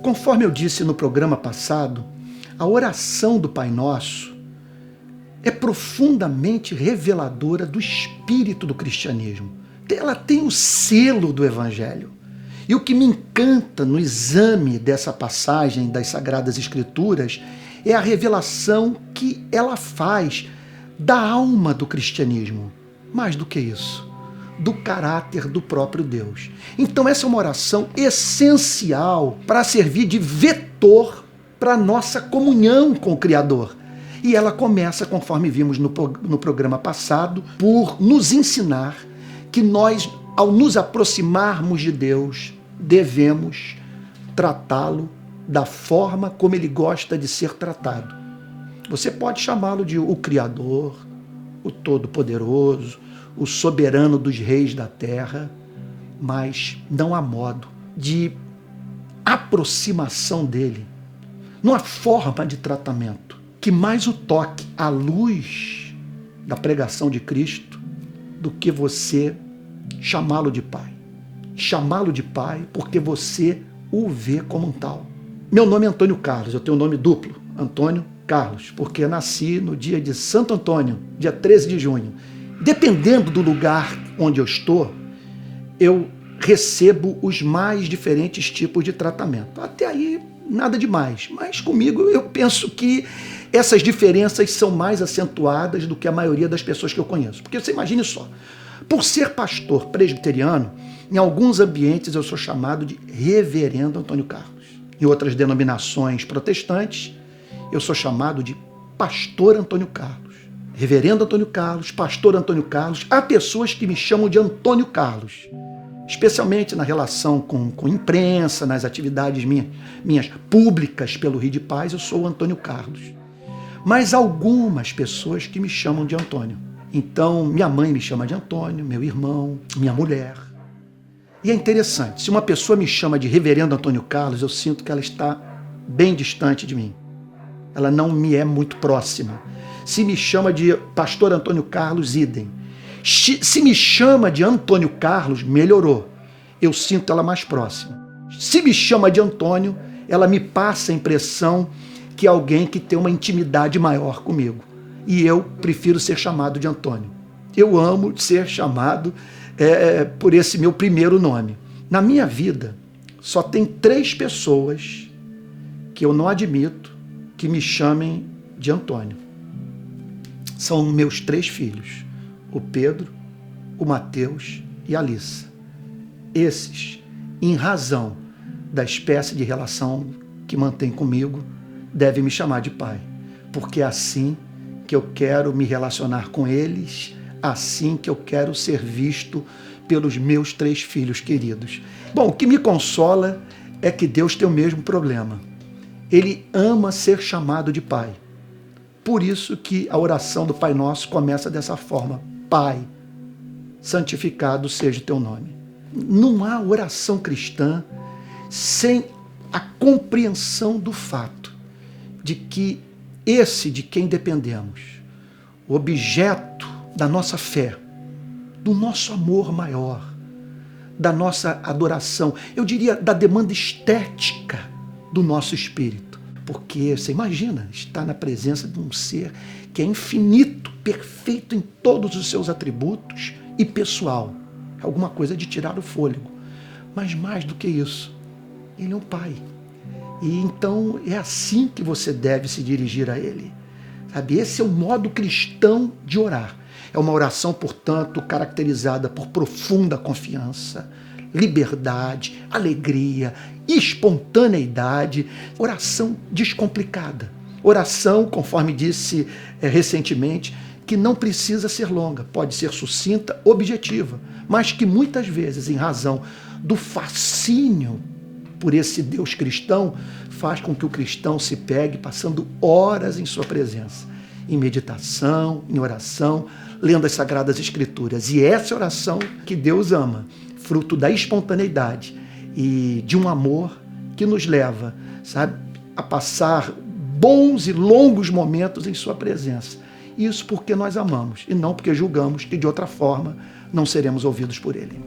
Conforme eu disse no programa passado, a oração do Pai Nosso é profundamente reveladora do espírito do cristianismo. Ela tem o selo do Evangelho. E o que me encanta no exame dessa passagem das Sagradas Escrituras é a revelação que ela faz da alma do cristianismo. Mais do que isso, do caráter do próprio Deus. Então essa é uma oração essencial para servir de vetor para a nossa comunhão com o Criador. E ela começa, conforme vimos no programa passado, por nos ensinar que nós, ao nos aproximarmos de Deus, devemos tratá-lo da forma como ele gosta de ser tratado. Você pode chamá-lo de o Criador, o Todo-Poderoso, o soberano dos reis da terra, mas não há modo de aproximação dele, não há forma de tratamento que mais o toque à luz da pregação de Cristo do que você chamá-lo de Pai. Chamá-lo de Pai porque você o vê como um tal. Meu nome é Antônio Carlos, eu tenho um nome duplo, Antônio Carlos, porque nasci no dia de Santo Antônio, dia 13 de junho. Dependendo do lugar onde eu estou, eu recebo os mais diferentes tipos de tratamento. Até aí, nada demais. Mas comigo, eu penso que essas diferenças são mais acentuadas do que a maioria das pessoas que eu conheço. Porque você imagine só, por ser pastor presbiteriano, em alguns ambientes eu sou chamado de Reverendo Antônio Carlos. Em outras denominações protestantes, eu sou chamado de Pastor Antônio Carlos. Reverendo Antônio Carlos, Pastor Antônio Carlos. Há pessoas que me chamam de Antônio Carlos, especialmente na relação com imprensa, nas atividades minhas públicas pelo Rio de Paz, eu sou o Antônio Carlos. Mas algumas pessoas que me chamam de Antônio. Então, minha mãe me chama de Antônio, meu irmão, minha mulher. E é interessante, se uma pessoa me chama de Reverendo Antônio Carlos, eu sinto que ela está bem distante de mim. Ela não me é muito próxima. Se me chama de Pastor Antônio Carlos, idem. Se me chama de Antônio Carlos, melhorou. Eu sinto ela mais próxima. Se me chama de Antônio, ela me passa a impressão que é alguém que tem uma intimidade maior comigo. E eu prefiro ser chamado de Antônio. Eu amo ser chamado por esse meu primeiro nome. Na minha vida, só tem 3 pessoas que eu não admito que me chamem de Antônio. São meus 3 filhos, o Pedro, o Mateus e a Alissa. Esses, em razão da espécie de relação que mantém comigo, devem me chamar de pai, porque é assim que eu quero me relacionar com eles, assim que eu quero ser visto pelos meus 3 filhos queridos. Bom, o que me consola é que Deus tem o mesmo problema. Ele ama ser chamado de pai. Por isso que a oração do Pai Nosso começa dessa forma: Pai, santificado seja o teu nome. Não há oração cristã sem a compreensão do fato de que esse de quem dependemos, o objeto da nossa fé, do nosso amor maior, da nossa adoração, eu diria da demanda estética do nosso espírito. Porque você imagina estar na presença de um ser que é infinito, perfeito em todos os seus atributos e pessoal. É alguma coisa de tirar o fôlego. Mas mais do que isso, ele é um pai. E então é assim que você deve se dirigir a ele. Sabe? Esse é o modo cristão de orar. É uma oração, portanto, caracterizada por profunda confiança, liberdade, alegria, espontaneidade, oração descomplicada. Oração, conforme disse recentemente, que não precisa ser longa, pode ser sucinta, objetiva, mas que muitas vezes, em razão do fascínio por esse Deus cristão, faz com que o cristão se pegue passando horas em sua presença, em meditação, em oração, lendo as Sagradas Escrituras. E essa oração que Deus ama, fruto da espontaneidade e de um amor que nos leva, sabe, a passar bons e longos momentos em sua presença. Isso porque nós amamos e não porque julgamos que de outra forma não seremos ouvidos por ele.